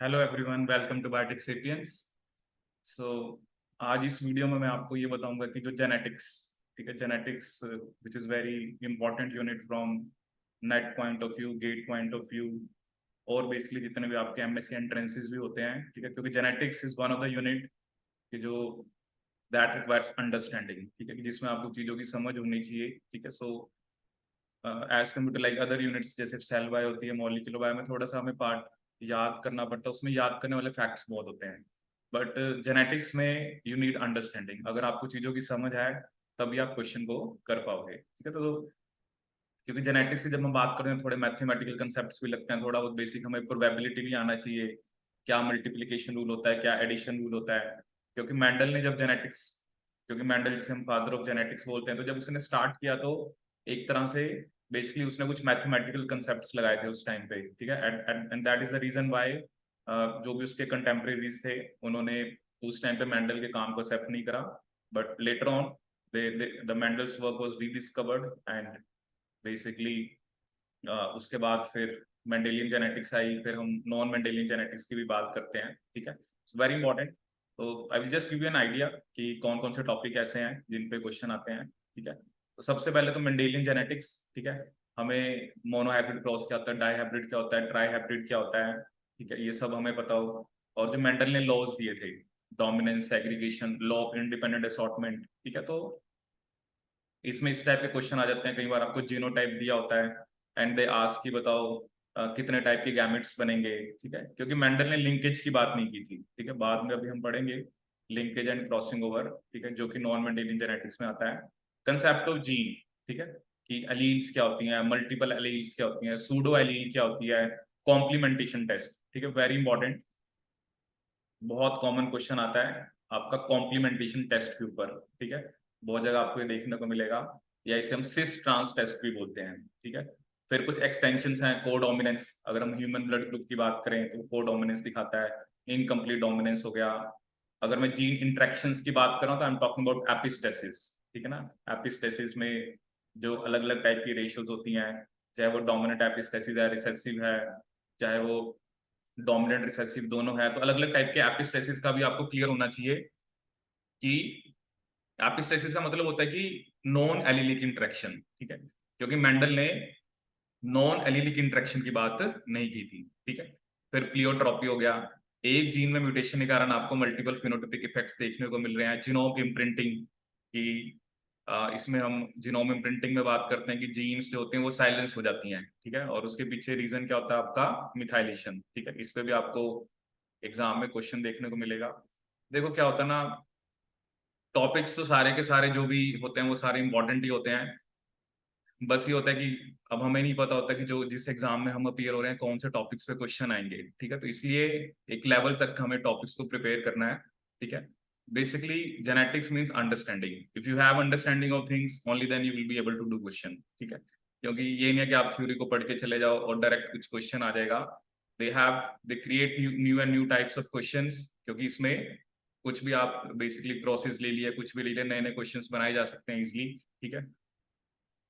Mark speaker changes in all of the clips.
Speaker 1: Hello everyone, welcome to biotic sapiens. So आज इस video में मैं आपको ये बताऊंगा कि जो जेनेटिक्स, ठीक है, genetics which is very important unit from NET point of view, GATE point of view, और बेसिकली जितने भी आपके एमएससी एंट्रेंसेस भी होते हैं, ठीक है, क्योंकि genetics is one of the unit कि जो दैट रिक्वायर्स अंडरस्टैंडिंग, ठीक है, कि जिसमें आपको चीज़ों की समझ होनी चाहिए, ठीक है। So as compare to like other units जैसे सेल बायो होती है, मॉलिक्यूलर बायो में थोड़ा सा हमें पार्ट याद करना पड़ता है, उसमें याद करने वाले फैक्ट्स बहुत होते हैं। बट जेनेटिक्स में यू नीड अंडरस्टैंडिंग। अगर आपको चीज़ों की समझ आए तभी आप क्वेश्चन को कर पाओगे, ठीक है। तो क्योंकि जेनेटिक्स की जब हम बात करते हैं थोड़े मैथमेटिकल कंसेप्ट्स भी लगते हैं, थोड़ा बहुत बेसिक हमें प्रोबेबिलिटी भी आना चाहिए, क्या मल्टीप्लिकेशन रूल होता है, क्या एडिशन रूल होता है। क्योंकि मैंडल ने जब जेनेटिक्स, क्योंकि मैंडल जिसे हम फादर ऑफ जेनेटिक्स बोलते हैं, तो जब उसने स्टार्ट किया तो एक तरह से बेसिकली उसने कुछ मैथमेटिकल कंसेप्ट्स लगाए थे उस टाइम पे, ठीक है। And that is the reason why जो भी उसके कंटेम्प्रेरीज थे उन्होंने उस टाइम पे मैंडल के काम को एक्सेप्ट नहीं करा। But later on the Mendel's work was rediscovered and basically उसके बाद फिर मेंडेलियन जेनेटिक्स आई, फिर हम नॉन मेंडेलियन जेनेटिक्स की भी बात करते हैं, ठीक है। Very important. तो I will just give you an idea कि कौन कौन से टॉपिक ऐसे हैं जिन पे क्वेश्चन आते हैं, ठीक है। तो सबसे पहले तो मेंडेलियन जेनेटिक्स, ठीक है। हमें मोनोहाइब्रिड क्रॉस क्या होता है, डाईहाइब्रिड क्या होता है, ट्राईहाइब्रिड क्या होता है, ठीक है, ये सब हमें पता हो। और जो मेंडल ने लॉज दिए थे, dominance, segregation, law of independent assortment, ठीक है, तो इसमें इस टाइप के क्वेश्चन आ जाते हैं। कई बार आपको जीनोटाइप दिया होता है एंड दे आस्क कि बताओ कितने टाइप के गैमेट्स बनेंगे, ठीक है। क्योंकि मेंडल ने लिंकेज की बात नहीं की थी, ठीक है, बाद में अभी हम पढ़ेंगे लिंकेज एंड क्रॉसिंग ओवर, ठीक है, जो कि नॉन मेंडेलियन जेनेटिक्स में आता है। कंसेप्ट ऑफ जीन, ठीक है, कि एलील्स क्या होती हैं, मल्टीपल एलील्स क्या होती हैं, सूडो एलील क्या होती है, कॉम्प्लीमेंटेशन टेस्ट, ठीक है, वेरी इंपॉर्टेंट। बहुत कॉमन क्वेश्चन आता है आपका कॉम्प्लीमेंटेशन टेस्ट के ऊपर, ठीक है, बहुत जगह आपको ये देखने को मिलेगा, या इसे हम सिस ट्रांस टेस्ट भी बोलते हैं, ठीक है। फिर कुछ एक्सटेंशंस हैं, कोडोमिनेंस, अगर हम ह्यूमन ब्लड ग्रुप की बात करें तो कोडोमिनेंस दिखाता है, इनकम्प्लीट डोमिनेंस हो गया। अगर मैं जीन इंट्रैक्शंस की बात कर रहा हूँ तो I am talking about epistasis, ठीक है ना। एपिस्टेसिस में जो अलग अलग टाइप की रेशियोज होती हैं, चाहे वो डोमिनेंट एपिस्टेसिस है, रिसेसिव है, चाहे वो डोमिनेंट रिसेसिव दोनों है, तो अलग अलग टाइप के एपिस्टेसिस का भी आपको क्लियर होना चाहिए कि एपिस्टेसिस का मतलब होता है कि नॉन एलिलिक इंटरेक्शन, ठीक है, क्योंकि मेंडल ने नॉन एलिलिक इंटरेक्शन की बात नहीं की थी, ठीक है। फिर प्लियोट्रॉपी हो गया, एक जीन में म्यूटेशन के कारण आपको मल्टीपल फिनोटाइपिक इफेक्ट्स देखने को मिल रहे हैं। जीनोम इम्प्रिंटिंग की इसमें हम जीनोम इम्प्रिंटिंग में बात करते हैं कि जीन्स जो होते हैं वो साइलेंस हो जाती हैं, ठीक है, और उसके पीछे रीजन क्या होता है आपका मिथाइलेशन, ठीक है। इस पे भी आपको एग्जाम में क्वेश्चन देखने को मिलेगा। देखो क्या होता है ना, टॉपिक्स तो सारे के सारे जो भी होते हैं वो सारे इंपॉर्टेंट ही होते हैं। बस ये होता है कि अब हमें नहीं पता होता कि जो जिस एग्जाम में हम अपीयर हो रहे हैं कौन से टॉपिक्स पे क्वेश्चन आएंगे, ठीक है। तो इसलिए एक लेवल तक हमें टॉपिक्स को प्रिपेयर करना है, ठीक है। Basically genetics means understanding. If you have understanding of things only then you will be able to do question, ठीक है। क्योंकि ये नहीं है कि आप थ्योरी को पढ़ के चले जाओ और डायरेक्ट कुछ क्वेश्चन आ जाएगा। They create new and new types of questions, क्योंकि इसमें कुछ भी आप बेसिकली प्रोसेस ले लिया, कुछ भी ले लिया, नए नए क्वेश्चंस बनाए जा सकते हैं इजिली, ठीक है।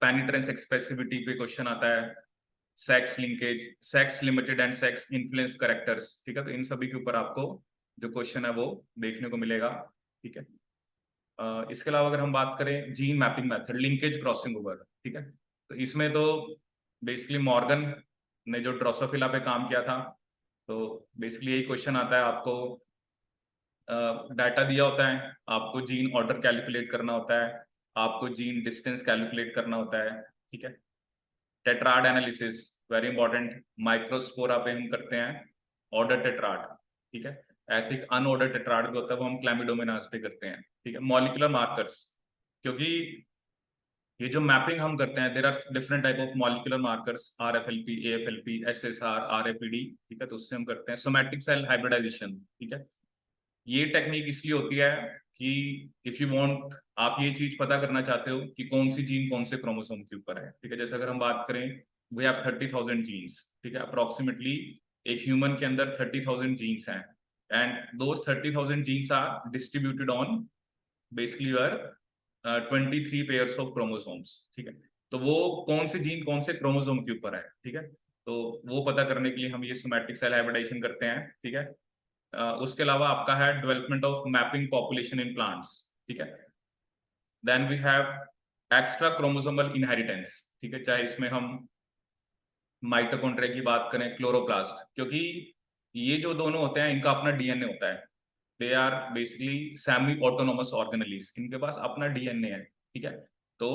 Speaker 1: पेनिट्रेंस एक्सप्रेसिविटी पे क्वेश्चन आता है, sex linkage, sex limited and sex influence characters, ठीक है। तो इन सभी के ऊपर आपको जो क्वेश्चन है वो देखने को मिलेगा, ठीक है। इसके अलावा अगर हम बात करें gene mapping method, linkage crossing over, ठीक है, तो इसमें तो बेसिकली मॉर्गन ने जो ड्रोसोफिला पे काम किया था, तो बेसिकली यही क्वेश्चन आता है आपको। डाटा दिया होता है, आपको जीन ऑर्डर कैलकुलेट करना होता है, आपको जीन डिस्टेंस कैलकुलेट करना होता है, ठीक है। टेट्राड एनालिसिस वेरी इंपॉर्टेंट, माइक्रोस्पोरा पे हम करते हैं ऑर्डर टेट्राड, ठीक है। ऐसे एक अनऑर्डर टेट्राड भी होता है वो हम क्लैमिडोमोनास पे करते हैं, ठीक है। मॉलिक्यूलर मार्कर्स, क्योंकि ये जो मैपिंग हम करते हैं there are different type of molecular markers, RFLP, AFLP, SSR, RAPD, ठीक है, तो उससे हम करते हैं सोमैटिक सेल हाइब्रिडाइजेशन, ठीक है। ये टेक्निक इसलिए होती है कि इफ यू वांट, आप ये चीज पता करना चाहते हो कि कौन सी जीन कौन से क्रोमोसोम के ऊपर है, ठीक है। जैसे अगर हम बात करें वी हैव 30,000 जीन्स, ठीक है, अप्रोक्सीमेटली एक ह्यूमन के अंदर 30,000 जीन्स हैं, and those 30,000 genes are distributed on basically your 23 pairs of chromosomes, ठीक है। तो वो कौन से जीन कौन से क्रोमोसोम के ऊपर है, ठीक है, तो वो पता करने के लिए हम ये सोमैटिक सेल हाइब्रिडाइजेशन करते हैं, ठीक है। उसके अलावा आपका है development of mapping population in plants, ठीक है। Then we have extra chromosomal inheritance, ठीक है, चाहे इसमें हम माइटोकॉन्ड्रिया की बात करें, क्लोरोप्लास्ट, क्योंकि ये जो दोनों होते हैं इनका अपना डीएनए होता है। They are basically semi autonomous organelles, इनके पास अपना डीएनए है, ठीक है। तो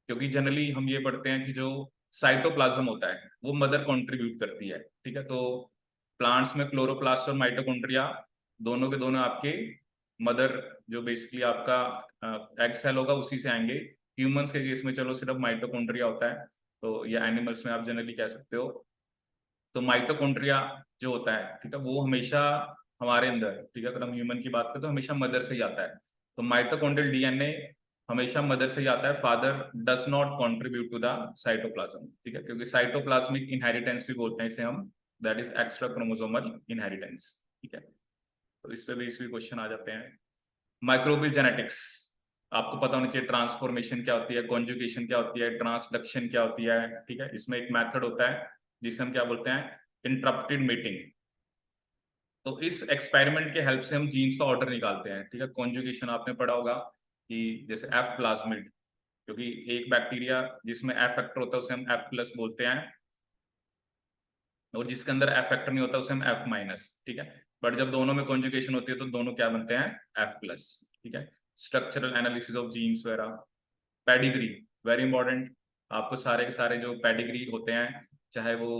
Speaker 1: क्योंकि जनरली हम ये पढ़ते हैं कि जो साइटोप्लाज्म होता है वो मदर कंट्रीब्यूट करती है, ठीक है। तो प्लांट्स में क्लोरोप्लास्ट और माइटोकॉन्ड्रिया दोनों के दोनों आपके मदर, जो बेसिकली आपका एग सेल होगा उसी से आएंगे। ह्यूमंस के केस में चलो सिर्फ माइटोकॉन्ड्रिया होता है, तो या एनिमल्स में आप जनरली कह सकते हो। तो माइटोकॉन्ड्रिया जो होता है, ठीक है, वो हमेशा हमारे अंदर, ठीक है, अगर हम ह्यूमन की बात करें तो हमेशा मदर से ही आता है। तो माइटोकॉन्ड्रियल डीएनए हमेशा मदर से ही आता है, father does not contribute to the cytoplasm, ठीक है, क्योंकि साइटोप्लाज्मिक इनहेरिटेंस भी बोलते हैं इसे हम, that is extra chromosomal inheritance, ठीक है। तो इस पे भी क्वेश्चन आ जाते हैं। माइक्रोबियल जेनेटिक्स, आपको पता होना चाहिए ट्रांसफॉर्मेशन क्या होती है, कॉन्जुगेशन क्या होती है, ट्रांसडक्शन क्या होती है, ठीक है। इसमें एक मेथड होता है जिसे हम क्या बोलते हैं, इंटरप्टेड मीटिंग। तो इस एक्सपेरिमेंट के हेल्प से हम जीन्स का ऑर्डर निकालते हैं, ठीक है। कॉन्जुगेशन आपने पढ़ा होगा कि जैसे एफ प्लाज्मिड, क्योंकि एक बैक्टीरिया जिसमें एफ फैक्टर होता है उसे हम एफ प्लस बोलते हैं, और जिसके अंदर एफ फैक्टर नहीं होता उसे हम एफ माइनस, ठीक है। बट जब दोनों में कॉन्जुगेशन होती है तो दोनों क्या बनते हैं, एफ प्लस, ठीक है। स्ट्रक्चरल एनालिसिस ऑफ जीन्स वगैरह, पेडिग्री वेरी इंपॉर्टेंट। आपको सारे के सारे जो पेडिग्री होते हैं, चाहे वो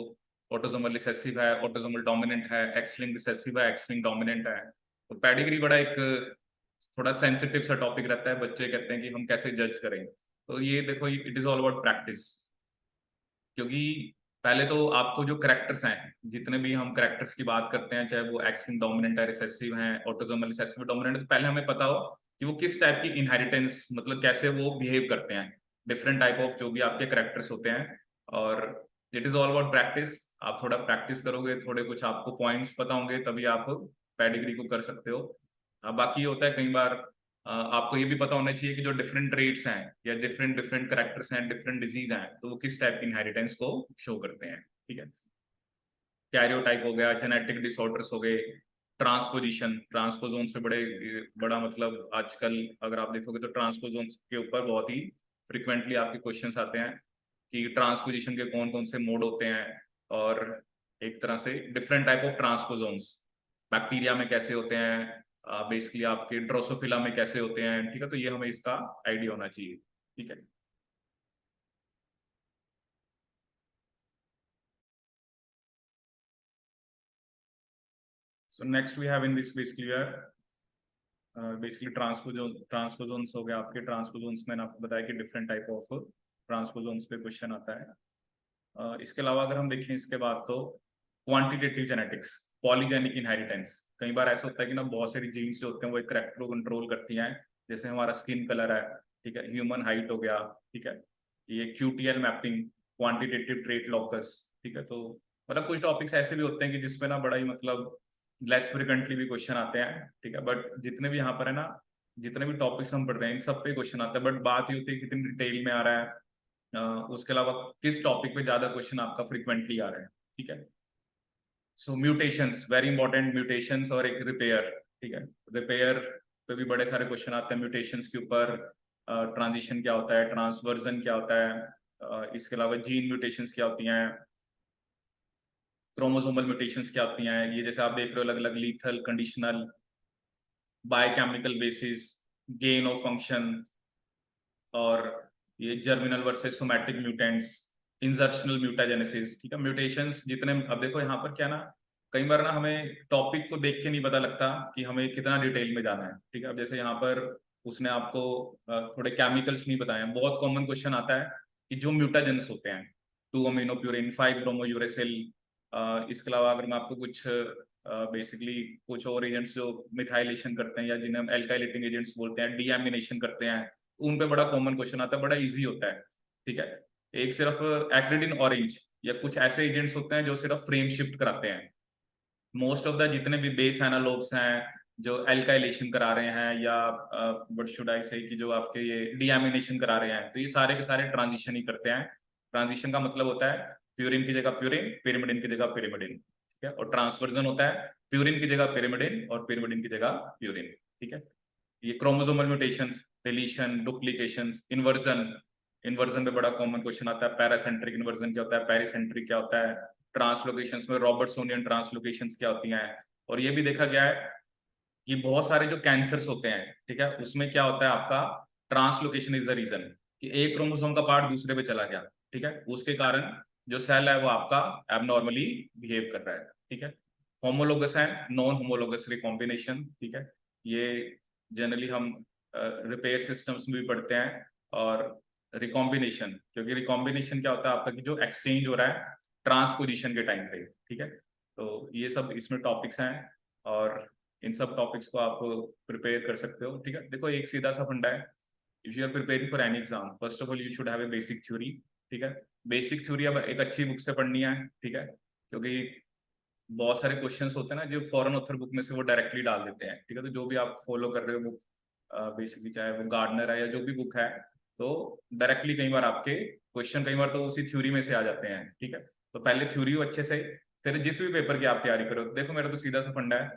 Speaker 1: ऑटोसोमल रिसेसिव है, ऑटोसोमल डोमिनेंट है, एक्स लिंक्ड रिसेसिव है, एक्स लिंक्ड डोमिनेंट है, तो पेडिग्री बड़ा एक थोड़ा सेंसिटिव सा टॉपिक रहता है। बच्चे कहते हैं कि हम कैसे जज करें, तो ये देखो it is all about practice. क्योंकि पहले तो आपको जो करेक्टर्स हैं, जितने भी हम करेक्टर्स की बात करते हैं, चाहे वो एक्स लिंक्ड डोमिनेंट है, रिसेसिव है, ऑटोसोमल रिसेसिव डोमिनेंट, तो पहले हमें पता हो कि वो किस टाइप की इनहेरिटेंस, मतलब कैसे वो बिहेव करते हैं, डिफरेंट टाइप ऑफ जो भी आपके करेक्टर्स होते हैं। और it is all about practice. आप थोड़ा प्रैक्टिस करोगे, थोड़े कुछ आपको पॉइंट्स पता होंगे, तभी आप पेडिग्री को कर सकते हो। बाकी ये होता है कई बार आपको ये भी पता होना चाहिए कि जो डिफरेंट ट्रेट्स हैं या डिफरेंट डिफरेंट करेक्टर्स हैं, डिफरेंट डिजीज हैं, तो वो किस टाइप की इनहेरिटेंस को शो करते हैं, ठीक है। कैरियोटाइप हो गया, जेनेटिक डिसऑर्डर्स हो गए, ट्रांसपोजिशन, ट्रांसपोजोन्स पे बड़ा मतलब आजकल अगर आप देखोगे तो ट्रांसपोजोन्स के ऊपर बहुत ही फ्रिक्वेंटली आपके क्वेश्चंस आते हैं कि ट्रांसपोजिशन के कौन कौन से मोड होते हैं, और एक तरह से different type of transposons bacteria में कैसे होते हैं, बेसिकली आपके ड्रोसोफिला में कैसे होते हैं, ठीक है। तो ये हमें इसका आइडिया होना चाहिए, ठीक है। So next we have in this basically basically transposons हो गया आपके। ट्रांसपोजोन्स मैंने आपको बताया कि डिफरेंट टाइप ऑफ ट्रांसपोजोन्स पे क्वेश्चन आता है। इसके अलावा अगर हम देखें इसके बाद तो क्वांटिटेटिव जेनेटिक्स, पॉलीजेनिक इनहेरिटेंस। कई बार ऐसा होता है कि ना बहुत सारी जीन्स जो होते हैं वो एक करेक्टर को कंट्रोल करती हैं, जैसे हमारा स्किन कलर है, ठीक है, ह्यूमन हाइट हो गया, ठीक है, ये QTL मैपिंग, क्वांटिटेटिव ट्रेट लॉकस, ठीक है। तो मतलब कुछ टॉपिक्स ऐसे भी होते हैं कि जिसपे ना बड़ा ही मतलब लेस फ्रिक्वेंटली भी क्वेश्चन आते हैं, ठीक है। बट जितने भी यहाँ पर है ना, जितने भी टॉपिक्स हम पढ़ रहे हैं इन सब पे क्वेश्चन आता है, बट बात ये होती है कितनी डिटेल में आ रहा है, उसके अलावा किस टॉपिक पे ज्यादा क्वेश्चन आपका फ्रिक्वेंटली आ रहा है, ठीक है। सो म्यूटेशंस वेरी इंपॉर्टेंट, म्यूटेशंस और एक रिपेयर, ठीक है। रिपेयर पे भी बड़े सारे क्वेश्चन आते हैं म्यूटेशंस के ऊपर। ट्रांजिशन क्या होता है, ट्रांसवर्जन क्या होता है, इसके अलावा जीन म्यूटेशंस क्या होती हैं, क्रोमोसोमल म्यूटेशंस क्या होती हैं, ये जैसे आप देख रहे हो अलग अलग lethal, conditional, biochemical basis, gain of function, और ये germinal versus somatic mutants, insertional mutagenesis, ठीक है। म्यूटेशंस जितने, अब देखो यहाँ पर क्या ना, कई बार ना हमें टॉपिक को देख के नहीं पता लगता कि हमें कितना डिटेल में जाना है, ठीक है। अब जैसे यहाँ पर उसने आपको थोड़े केमिकल्स नहीं बताए हैं। बहुत कॉमन क्वेश्चन आता है कि जो म्यूटाजेंस होते हैं, 2-अमीनोप्यूरिन, 5-ब्रोमोयूरेसिल, इसके अलावा अगर मैं आपको कुछ बेसिकली कुछ और एजेंट्स जो मिथाइलेशन करते हैं या जिन्हें हम एल्काइलेटिंग एजेंट्स बोलते हैं, डीएमिनेशन करते हैं, उन पे बड़ा कॉमन क्वेश्चन आता है, बड़ा इजी होता है, ठीक है। एक सिर्फ एक्रिडिन ऑरेंज या कुछ ऐसे एजेंट्स होते हैं जो सिर्फ फ्रेम शिफ्ट कराते हैं। मोस्ट ऑफ द जितने भी बेस एनालॉग्स हैं जो एल्काइलेशन करा रहे हैं, या व्हाट शुड आई से कि जो आपके ये डीएमिनेशन करा रहे हैं, तो ये सारे के सारे ट्रांजिशन ही करते हैं। ट्रांजिशन का मतलब होता है प्यूरिन की जगह प्यूरिन, पिरिमिडिन की जगह पिरिमिडिन, ठीक है। और ट्रांसवर्जन होता है प्यूरिन की जगह पिरिमिडिन और पिरिमिडिन की जगह प्यूरिन, ठीक है। ये chromosomal mutations, deletion, duplications, inversion, inversion में बड़ा कॉमन क्वेश्चन आता है, पैरासेंट्रिक इन्वर्जन क्या होता है, पेरिसेंट्रिक क्या होता है, ट्रांसलोकेशंस में रॉबर्ट्सोनियन ट्रांसलोकेशंस क्या होती हैं। और ये भी देखा गया है कि बहुत सारे जो कैंसर्स होते हैं, ठीक है, उसमें क्या होता है आपका ट्रांसलोकेशन इज द रीजन, कि एक क्रोमोसोम का पार्ट दूसरे पे चला गया, ठीक है, उसके कारण जो सेल है वो आपका एबनॉर्मली बिहेव कर रहा है, ठीक है। होमोलोगस है, नॉन होमोलोगस रिकॉम्बिनेशन, ठीक है, ये जनरली हम रिपेयर सिस्टम्स में भी पढ़ते हैं। और रिकॉम्बिनेशन, क्योंकि रिकॉम्बिनेशन क्या होता है आपका कि जो एक्सचेंज हो रहा है ट्रांसपोजिशन के टाइम पे, ठीक है। तो ये सब इसमें टॉपिक्स हैं और इन सब टॉपिक्स को आप प्रिपेयर कर सकते हो, ठीक है। देखो एक सीधा सा फंडा है, if you are preparing for any exam, first of all you should have a basic theory, ठीक है। बेसिक थ्योरी अब एक अच्छी बुक से पढ़नी है, ठीक है, क्योंकि बहुत सारे क्वेश्चंस होते हैं ना जो फॉरेन ऑथर बुक में से वो डायरेक्टली डाल देते हैं, ठीक है। तो जो भी आप फॉलो कर रहे हो बुक, बेसिकली चाहे वो गार्डनर है या जो भी बुक है, तो डायरेक्टली कई बार आपके क्वेश्चन कई बार तो उसी थ्योरी में से आ जाते हैं, ठीक है। तो पहले थ्योरी हो अच्छे से, फिर जिस भी पेपर की आप तैयारी करो, देखो मेरा तो सीधा सा फंडा है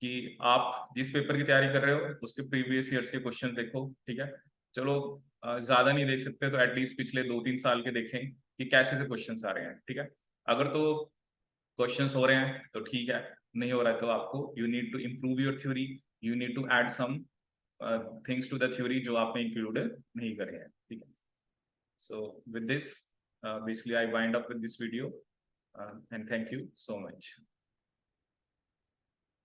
Speaker 1: कि आप जिस पेपर की तैयारी कर रहे हो उसके प्रीवियस ईयर्स के क्वेश्चन देखो, ठीक है। चलो ज्यादा नहीं देख सकते तो एटलीस्ट पिछले 2-3 साल के देखें कि कैसे से क्वेश्चन आ रहे हैं, ठीक है। अगर तो क्वेश्चंस हो रहे हैं तो ठीक है, नहीं हो रहा है तो आपको you need to improve your theory, you need to add some things to the theory जो आपने इंक्लूड नहीं करे हैं, ठीक है। So with this basically I wind up with this video and thank you so much.